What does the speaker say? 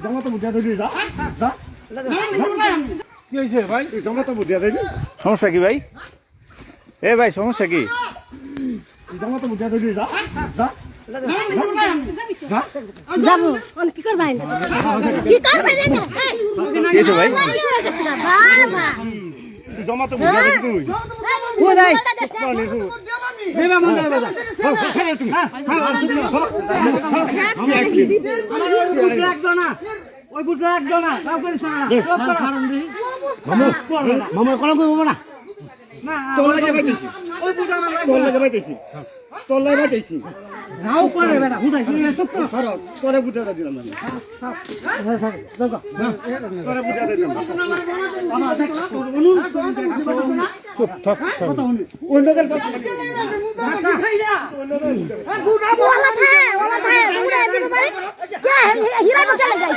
জমা তো বুঝা দিবি যা যা কি হইছে ভাই জমা তো বুঝা দিবি সমস্যা কি ভাই? এ ভাই সমস্যা কি? জমা তো বুঝা দিবি যা যা যাবো কি করবেন কি করবেন না কি হয়েছে ভাই? বাবা জমা তো বুঝা দিবি তুই ও যাই দেবা মন দেবা যা খেলা তুমি লাগতো না ওই বুট লাগতো না কাউ করিস না মামা কোন কইবো না না তোর লাগে বাইতেছি ওই বুট আমার তোর লাগে বাইতেছি তোর লাগে বাইতেছি নাও করে বেটা হুদাই চুপ কর ধরো তোরে বুঝাটা দিলাম আমি তোরে বুঝাটা দিলাম চুপ থাক থাক অন্যদের কথা ওলা থাকে উড়ে দিতে পারে কে হীরা বটে লাগাইছি